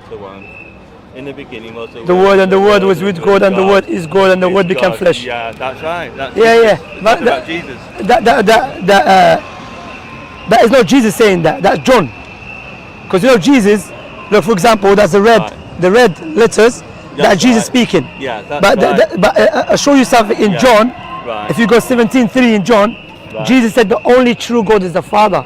chapter 1. In the beginning was the Word, and the Word was with God, and the Word is God, and the Word became God. flesh. Yeah, that's right. That's Yeah. But about Jesus. That is not Jesus saying that. That's John. Because Jesus, look, for example, that's the red letters. That's Jesus speaking. Yeah, that's but right. But I'll show you something in John. Right. If you go 17:3 in John, Jesus said the only true God is the Father.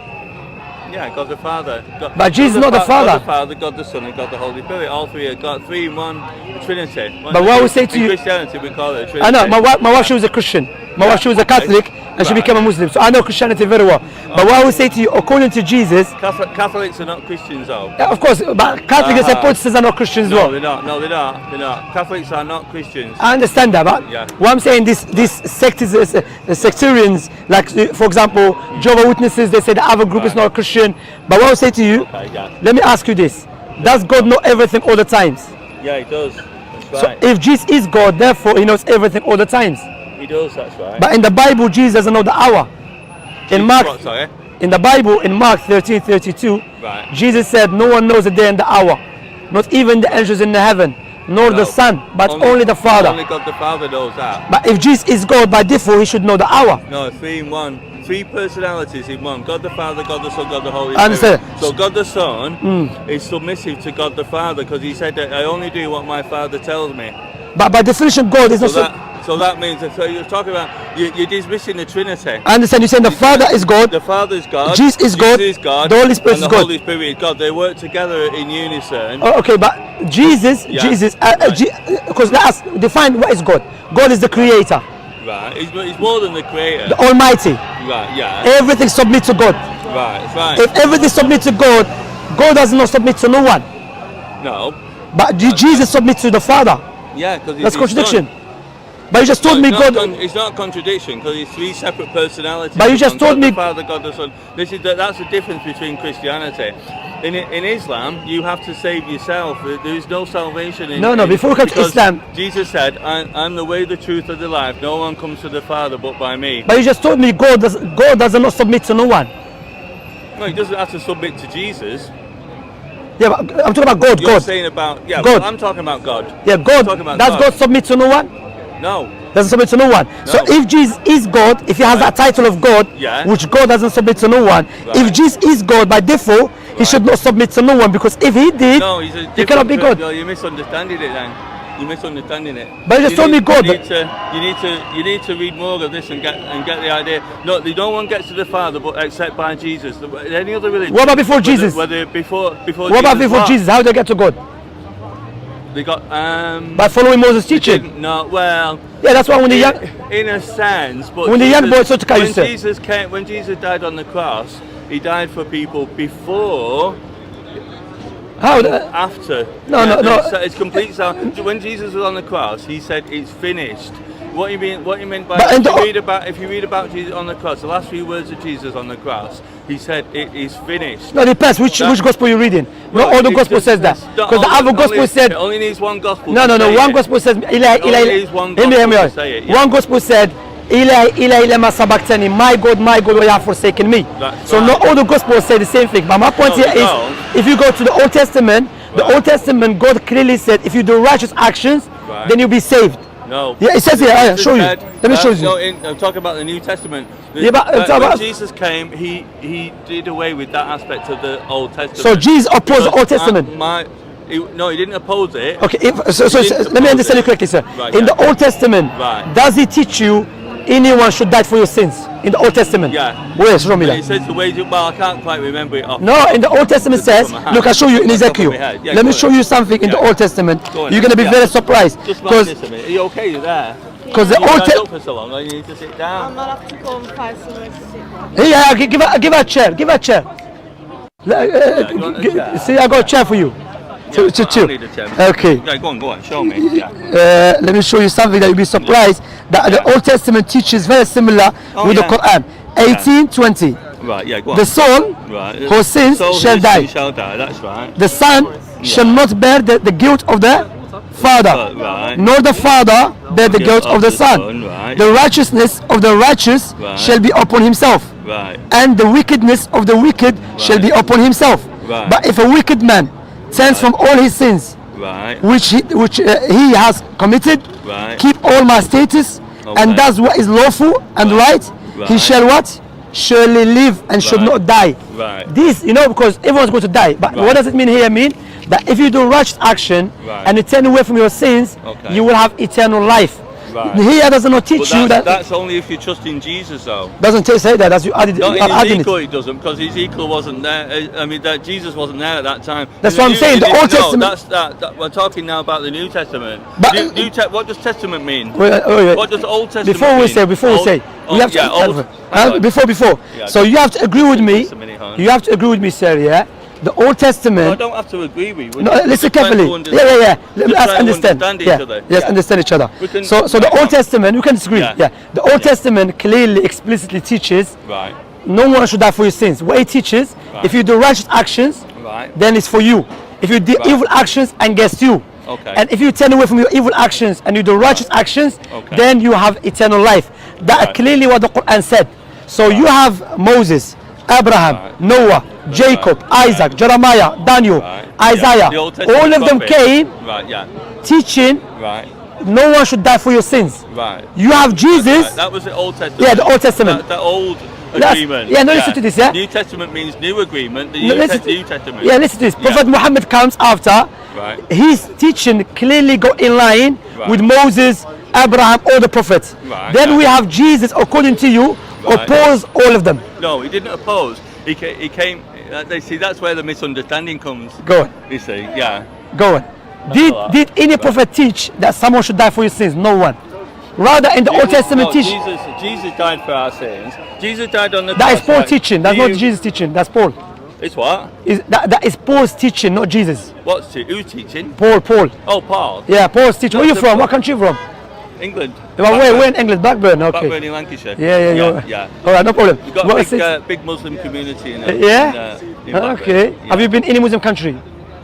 Yeah, God the Father. But Jesus is not the Father. God the Father, God the Son, and God the Holy Spirit. All three are God, three in one Trinity. But what I would say to you, in Christianity we call it a Trinity. I know, my wife she was a Christian. My wife she was a Catholic, and she became a Muslim. So I know Christianity very well. But what I would say to you, according to Jesus, Catholics are not Christians though. Yeah, of course, but Catholics and Protestants are not Christians as well. They're not. No, they're not. They're not. Catholics are not Christians. I understand that, but what I'm saying, this sect is sectarians, like for example, Jehovah's Witnesses, they say the other group is not a Christian. But what I would say to you, let me ask you this: does God know everything all the times? Yeah, He does. That's right. So if Jesus is God, therefore He knows everything all the times. He does. That's right. But in the Bible, Jesus doesn't know the hour. In Mark, in the Bible, in Mark 13:32, Jesus said, "No one knows the day and the hour, not even the angels in the heaven, nor the Son, but only the Father." Only God the Father knows that. But if Jesus is God, by default, He should know the hour. No, three in one. Three personalities in one. God the Father, God the Son, God the Holy Spirit. I understand. So God the Son is submissive to God the Father because He said that I only do what my Father tells me. But by definition, God is not. So that means that you're talking about you're dismissing the Trinity. I understand. You're saying the Father is God. The Father is God. Jesus is God. The Holy Spirit is God. The Holy Spirit is God. They work together in unison. Oh, okay, but Jesus, because let us define what is God. God is the Creator. Right. He's more than the Creator. The Almighty. Right. Yeah. Everything submit to God. Right. That's right. If everything submit to God, God does not submit to no one. No. But Jesus submits to the Father. Yeah, because that's contradiction. Son. But you just told me God. It's not a contradiction because it's three separate personalities. But you just told me God the Father, God the Son. That's the difference between Christianity. In Islam, you have to save yourself. There is no salvation in. No. Before we come to Islam, Jesus said, "I'm the way, the truth, and the life. No one comes to the Father but by me." But you just told me God does not submit to no one. No, He doesn't have to submit to Jesus. Yeah, but I'm talking about God. You're saying about God. Well, I'm talking about God. Yeah, God. Does God submit to no one? No. Doesn't submit to no one. No. So if Jesus is God, if He has that title of God, which God doesn't submit to no one, if Jesus is God by default, He should not submit to no one, because if He did, He cannot be God. No, you're misunderstanding it then. You're misunderstanding it. But you just told me God. You need to read more of this and get the idea. No one gets to the Father but except by Jesus. Any other religion. What about before Jesus? Whether before what about before Jesus? How did they get to God? They got by following Moses' teaching. No, well. Yeah, that's why when the young. In a sense, but when the young boy said to when Jesus died on the cross, He died for people before. How? After. No. It's complete. When Jesus was on the cross, He said, "It's finished." What you meant by if you read about Jesus on the cross, the last few words of Jesus on the cross, He said, "It is finished." No, it depends which gospel you're reading. Not all the gospel says that, because the other gospel said. It only needs one gospel. No. One gospel says one gospel said, Eli, lema sabachthani, my God, why you have forsaken me. So not all the gospels say the same thing. But my point here is, if you go to the Old Testament, Old Testament, God clearly said, if you do righteous actions, then you'll be saved. No. Yeah, it says here. I'll show you. Let me show you. No, I'm talking about the New Testament. When Jesus came, he did away with that aspect of the Old Testament. So Jesus opposed the Old Testament. No, He didn't oppose it. Okay, let me understand you correctly, sir. In the Old Testament, does He teach you anyone should die for your sins? In the Old Testament? Yeah. Where? Show me that. It says the wages, well, I can't quite remember it off. No, in the Old Testament says, look, I'll show you in Ezekiel. Let me show you something in the Old Testament. You're going to be very surprised. Just like this a minute. Are you okay? You're there? Because the Old Testament. for so long, you need to sit down. I'm not up to go and find somewhere to sit down. Yeah, give her a chair. Give her a chair. See, I got a chair for you. To chill. Okay. Yeah, go on, show me. Let me show you something that you'll be surprised that the Old Testament teaches very similar with the Quran. 18:20. Right, yeah, go on. The soul whose sins shall die. That's right. The son shall not bear the guilt of the father, nor the father bear the guilt of the son. The righteousness of the righteous shall be upon himself, and the wickedness of the wicked shall be upon himself. But if a wicked man turns from all his sins, Right. which he has committed, Right. keep all my status, Okay. and does what is lawful and right, he Right. shall what? Surely live and should Right. not die. Right. This, because everyone's going to die. But Right. what does it mean here? Mean that if you do righteous action Right. and you turn away from your sins, Okay. you will have eternal life. Right. Here does not teach But you that. that's only if you trust in Jesus, though. Doesn't say that. That's you added. Not You are in adding Ezekiel, it. it doesn't, because Ezekiel wasn't there. I mean, that Jesus wasn't there at that time. That's In what I'm saying, the Old no, Testament- That's that. We're talking now about the New Testament. But- What does Testament mean? Wait. What does Old Testament Before we mean? say, we have to yeah, old. before. Yeah, So you have to agree with me. Just a minute, hon. You have to agree with me, sir. Yeah, the Old I Testament. don't have to agree with you. No, We're listen just trying to carefully. understand- Yeah. Let just us trying to understand. understand each Yeah, other. yes, Yeah. understand each other. We can- So the right, Old on. Testament, you can disagree. Yeah. Yeah, the Old Testament clearly, explicitly teaches Right. no one should die for your sins. What it teaches, Right. if you do righteous actions, Right. then it's for you. If you do Right. evil actions, against you. Okay. And if you turn away from your evil actions and you do righteous actions, Okay. then you have eternal life. That's Right. clearly what the Quran said. So you have Moses, Abraham, Right. Noah, Jacob, Isaac, Jeremiah, Daniel, Right. Isaiah. Yeah. The Old Testament All of them prophet. came Right. Yeah. teaching Right. no one should die for your sins. Right. You have Jesus. Right. That was the Old Testament. Yeah, the Old Testament. That old That's- agreement. yeah, no, listen to this, yeah? New Testament means new agreement. The No, New, listen to- New Testament. Yeah, listen to this. Yeah. Prophet Muhammad comes after. Right. His teaching clearly go in line Right. with Moses, Abraham, all the prophets. Right, Then yeah. we have Jesus, according to you, Right. oppose all of them. No, he didn't oppose. He came. They see that's where the misunderstanding comes. Go on, You see, yeah. go on. Did any prophet teach that someone should die for your sins? No one. Rather, in the Old Testament No, teach Jesus died for our sins. Jesus died on the that is cross. Paul right? teaching. That's Do not you- Jesus teaching. That's Paul. It's what? That is Paul's teaching, not Jesus. Who's teaching? Paul. Oh, Paul. Yeah, Paul's teaching. Where you That's from? the- What country you from? England. Well, we're in England, Blackburn. Okay. Blackburn in Lancashire. Yeah. Yeah. All right, no problem. We've got What a is it? big Muslim community in Yeah? in Blackburn. Okay. Yeah. Have you been any Muslim country?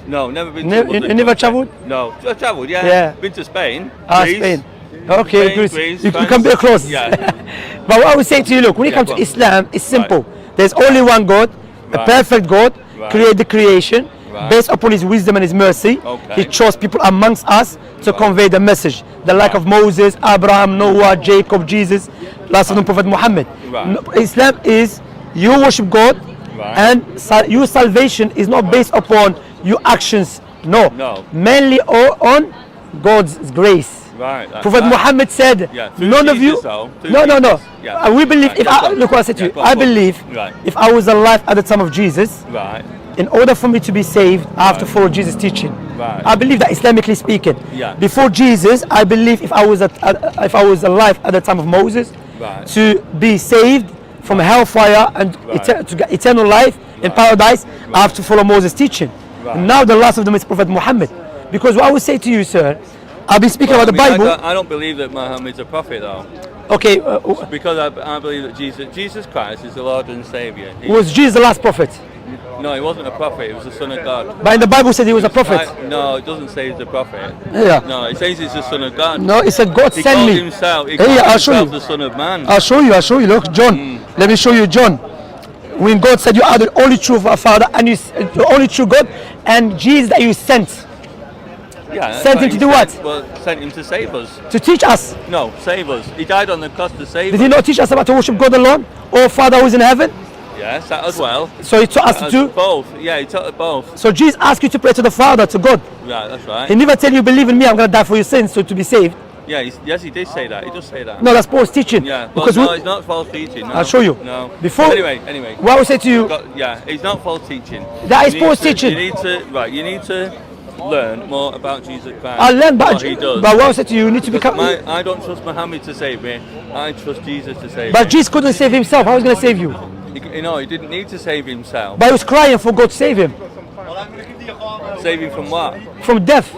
No, never been Ne- to Muslim you never country. travelled? No. I travelled, yeah. Yeah. Been to Spain. Greece. Spain. Okay, Spain, Greece. Greece, You France. can be close. Yeah. But what I would say to you, look, when it Yeah, comes go to on. Islam, it's simple. Right. There's only one God, a Right. perfect God, Right. create the creation, Right. based upon His wisdom and His mercy. Okay. He chose people amongst us to Right. convey the message. The like Right. of Moses, Abraham, Noah, Jacob, Jesus, last of them, Prophet Muhammad. Right. No, Islam is you worship God, Right. and your salvation is not based upon your actions. No. No. Mainly on God's grace. Right. that's Prophet right. Muhammad said, Yeah, through none of you. Jesus, though, through No. Jesus. Yeah. We believe. Right, If go I, on. look what I said to Yeah, you. go on, I go on. believe Right. if I was alive at the time of Jesus, Right. in order for me to be saved, I have to Right. follow Jesus' teaching. Right. I believe that Islamically speaking. Yeah. Before Jesus, I believe if I was alive at the time of Moses, Right. to be saved from hellfire and Right. to get eternal life in paradise, I have to follow Moses' teaching. Right. Now the last of them is Prophet Muhammad. Because what I would say to you, sir, I've been speaking Well, about the I mean, Bible. I don't believe that Muhammad's a prophet, though. Okay, Because I believe that Jesus Christ is the Lord and Savior. was Jesus the last prophet? No, he wasn't a prophet. He was the Son of God. But in the Bible said he was a prophet. No, it doesn't say he's a prophet. Yeah. No, it says he's the Son of God. No, he said God He sent called me. himself. He Yeah, called I'll show himself you. the Son of Man. I'll show you. Look, John. Let me show you John. When God said you are the only true Father and the only true God, and Jesus that you sent Yeah, that's sent right. him to He do what? Well, sent him to save us. to teach us. No, save us. He died on the cross to save Did us. he not teach us about to worship God alone? Or Father who is in heaven? Yes, that as well. So he taught us to do. Both. Yeah, he taught us both. So Jesus asked you to pray to the Father, to God. Right, that's right. He never tell you believe in me, I'm gonna die for your sins, so to be saved. Yeah, yes, he did say that. He does say that. No, that's Paul's teaching. Yeah, well, Because no, we, it's not false teaching. No. I'll show you. No. Before- Anyway. what I would say to you, Yeah, it's not false teaching. That is You need false to- teaching. You need to You need to learn more about Jesus Christ. I learned, what but he does. what I would say to you, you need to Because become. I don't trust Muhammad to save me. I trust Jesus to save But me. Jesus couldn't save himself. How was he gonna save you? He didn't need to save himself. But he was crying for God to save him Save him from what? from death.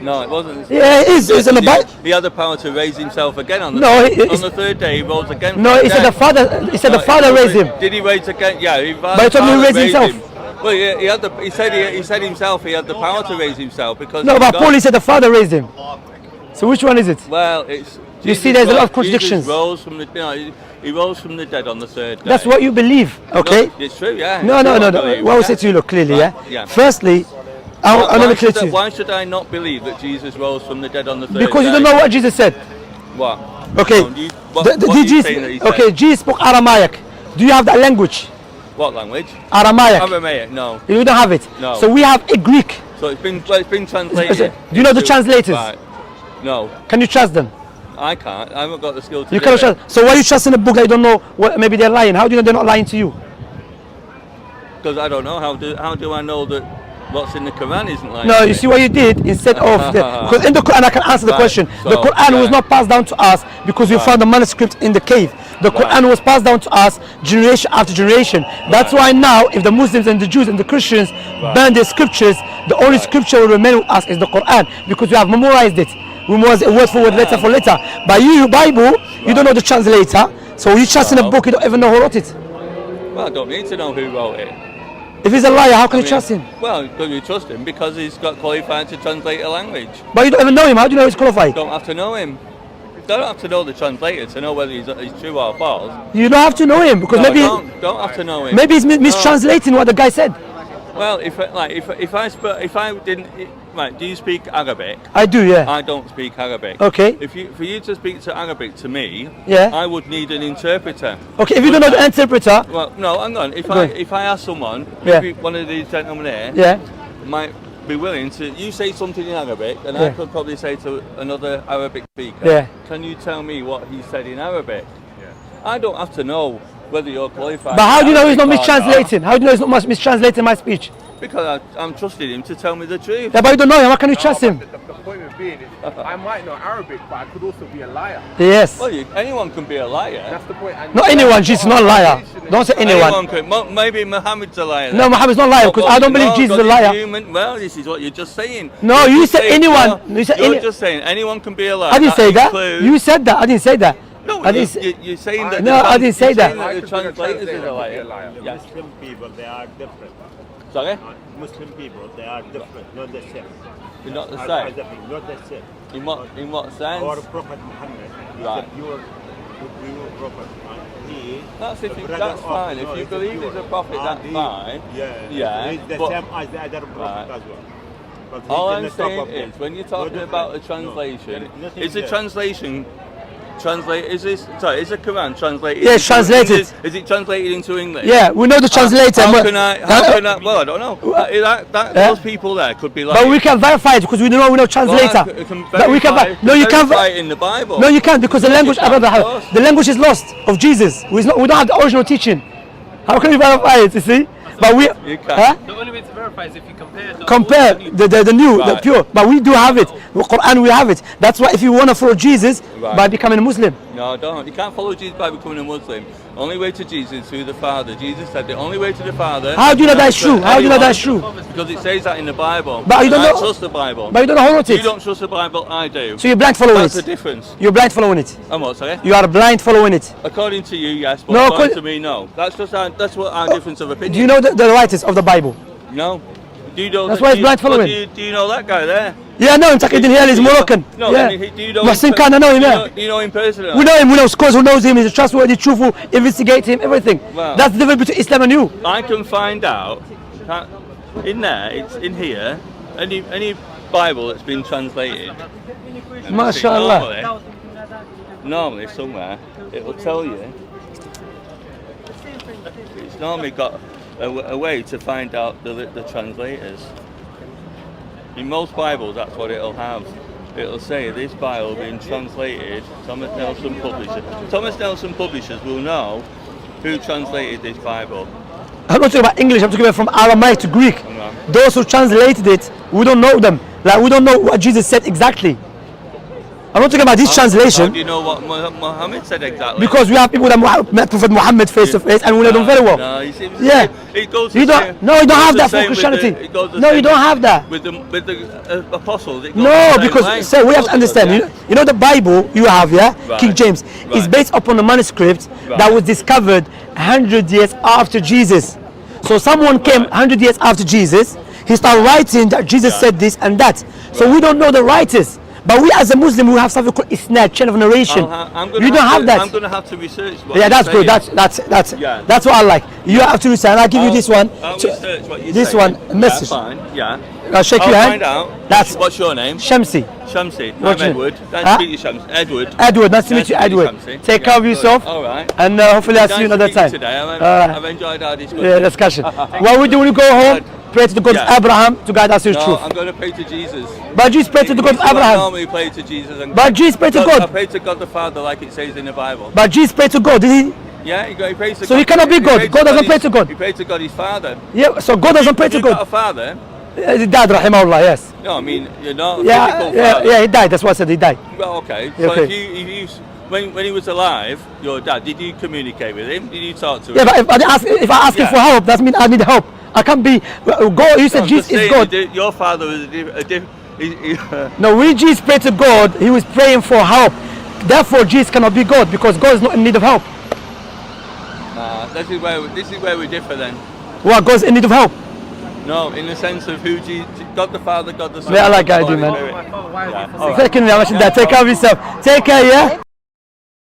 No, it wasn't. Yeah, it is. It's in the Bible. He had the power to raise himself again on the No, on the third day. He rose again. No, from he said the death. Father. He said No, the Father raised him. Did he raise again? Yeah, he But he told me he raised himself. him. Well, he had the. He said himself he had the power to raise himself because. No, he but got- Paul he said the Father raised him. So which one is it? Well, it's. You Jesus see, there's a lot of rose- contradictions. Jesus rose from the. He rose from the dead on the third day. That's what you believe, okay? No, it's true, yeah. No. It's true, I What I believe, would yeah. say to you, look clearly, Right, yeah? yeah. Firstly, Why should I not believe that Jesus rose from the dead on the third Because you day? don't know what Jesus said. What? Okay. No, what are you saying that he said? Jesus spoke Aramaic. Do you have that language? What language? Aramaic. Aramaic, no. You don't have it. No. So we have a Greek. So it's been translated. Do you know the translators? Right. No, Can you trust them? I can't. I haven't got the skill to You do cannot it. trust. So why you trust in a book that you don't know? Maybe they're lying. How do you know they're not lying to you? Because I don't know. How do I know that what's in the Quran isn't like? No, you see what you did instead of because in the Quran I can answer the Right, question. so, The Quran was yeah. not passed down to us because we found the manuscript in the cave. The Quran was passed down to us generation after generation. That's why now, if the Muslims and the Jews and the Christians burn their scriptures, the only scripture will remain with us is the Quran because we have memorized it. We memorize it word for word, letter for letter. But you, Bible, you don't know the translator, so you trust in a book you don't even know who wrote it. Well, I don't need to know who wrote it. If he's a liar, how can you trust him? Well, because you trust him because he's got qualified to translate a language. But you don't even know him. How do you know he's qualified? Don't have to know him. Don't have to know the translator to know whether he's true or false. You don't have to know him because No, maybe don't have to know him. maybe he's mistranslating what the guy said. Well, if I didn't, right? Do you speak Arabic? I do, yeah. I don't speak Arabic. Okay. For you to speak to Arabic to me, Yeah. I would need an interpreter. Okay, if you don't know the interpreter, Well, no, hang on. Go on. If I ask someone, Yeah. maybe one of these gentlemen here, yeah. might be willing to. You say something in Arabic, and Yeah. I could probably say to another Arabic speaker. Yeah. Can you tell me what he said in Arabic? Yeah. I don't have to know whether you're qualified. But how do you know he's not Arabic or mistranslating? How do you know he's not mistranslating my speech? Because I'm trusting him to tell me the truth. Yeah, but you don't know him. How can you trust him? The point of being is, I might know Arabic, but I could also be a liar. Yes. Well, anyone can be a liar. That's the point. And Not anyone. Jesus, not a liar. Don't say anyone. Maybe Muhammad's a liar. No, Muhammad's not a liar because I don't believe Jesus is a liar. Well, this is what you're just saying. No, You're you just said saying- anyone. no, You said you're any- just saying anyone can be a liar. I didn't say that. includes- You said that. I didn't say that. No, I didn't say. you're saying that. No, I didn't say that. The I could be a translators is a translator, liar. be a liar. Yes. Muslim people, they are different. Sorry, Muslim people, they are different, not the same. you're not the Are same. not the same. In what sense? Our Prophet Muhammad is Right. a pure prophet. And he That's if the you, brother that's of- fine. no, If you he's believe pure. he's a prophet, And that's he- fine. Yeah, he's the but- same as the other prophet Right. as well. But he's All in I'm the top saying of them. is, when you're No talking different. about a No, translation, there is nothing is the there. translation is the Quran translated? Yes, translated. Is it translated into English? Yeah, we know the translator. How but- can I? Well, I don't know. Those people there could be like. But we can verify it because we know translator. But we can. No, you can't. verify it in the Bible. No, you can't because the language. can't, of course. The language is lost of Jesus. We don't have the original teaching. How can we verify it? You see? But we. You can't. Huh? The only way to verify is if you compare the Compare old and the new, the Right. pure. But we do have it. The Quran, we have it. That's why if you want to follow Jesus Right. by becoming a Muslim. No, don't. You can't follow Jesus by becoming a Muslim. Only way to Jesus is through the Father. Jesus said the only way to the Father. How do you know that's is true? for How do you know anyone- that's true? Because it says that in the Bible. But you And don't I know- trust the Bible. But you don't know who wrote You it. don't trust the Bible, I do. So you're blind following That's the it. difference. You're blind following it. I'm what, sorry? You are blind following it. According to you, yes, but No, according co- to me, no. That's what our difference of opinion. Do you know the writers of the Bible? No. Do you know That's that- why it's do you- blind following. Do you know that guy there? Yeah, no, in Taqidin Hill, he's Moroccan. No, Yeah. do you know Mohsin him? Khan, I know him, yeah. Do you know him personally? We know him, we know, of course, who knows him, he's a trustworthy, truthful, investigate him, everything. Wow. That's the difference between Islam and you. I can find out that in there, it's in here, any Bible that's been translated. and MashaAllah. Normally somewhere, it will tell you. It's normally got a way to find out the translators. In most Bibles, that's what it'll have. It'll say this Bible being translated, Thomas Nelson Publishers. Thomas Nelson Publishers will know who translated this Bible. I'm not talking about English, I'm talking about from Aramaic to Greek. Right. Those who translated it, we don't know them. Like, we don't know what Jesus said exactly. I'm not talking about this How translation. do you know what Muhammad said exactly? Because we have people that met Prophet Muhammad face to face and we know them very well. No, you see, Yeah. it goes You the don't. same- No, you don't it goes have the that for same with Christianity. it goes the No, you same don't have that. with the apostles. It goes No, the same because way. say we have to understand. Yeah. You know the Bible you have, yeah, Right. King James, is Right. based upon a manuscript that Right. was discovered 100 years after Jesus. So someone came 100 years after Jesus. He started writing that Jesus Right. said this and that. So we don't know the writers. But we as a Muslim, we have something called isnad, chain of narration. You don't have that. I'm going to have to research what Yeah, you're that's good. saying. That's what I like. You have to research. And I'll give you this one. I'll research what you're This saying. one, a message. Yeah, fine. Yeah. I'll shake I'll your find hand. out. That's What's your name? Shamsi. Shamsi. What's I'm your- Edward. Nice Huh? to meet you, Shamsi. Edward. Edward, nice to meet you, Nice to meet you, Edward. Shamsi. Take Yeah, care of good. yourself. All right. And hopefully I'll see you Nice to another meet you time. today. Uh, I've enjoyed our discussion. Yeah, discussion. What we do when you go home, pray to the God of Yeah. Abraham to guide us to No, truth. I'm going to pray to Jesus. But Jesus pray to the God of This is what I Abraham. normally pray to Jesus. And But Jesus prayed to I God. pray to God the Father like it says in the Bible. But Jesus prayed to God, did he? Yeah, he prays to So God. he cannot be God. prays God doesn't pray to his- God. He prays to God his Father. Yeah, so God doesn't pray Have to you got a God. father? He died, rahimahullah, yes. No, I mean, you're not a Yeah, physical yeah, father. yeah, he died. That's what I said, he died. Well, okay. Yeah, So okay. if you when he was alive, your dad, did you communicate with him? Did you talk to him? Yeah, but if I ask him Yeah. for help, that means I need help. I can't be God. You said I'm Jesus just is saying, God. Your father was No, when Jesus prayed to God, he was praying for help. Therefore, Jesus cannot be God because God is not in need of help. this is where we differ then. Well, God's in need of help. No, in the sense of who God the Father, God the Son. Yeah, I like God the that idea, Holy man. Spirit. Why is Yeah. it All right. Take care of yourself. Take care, yeah?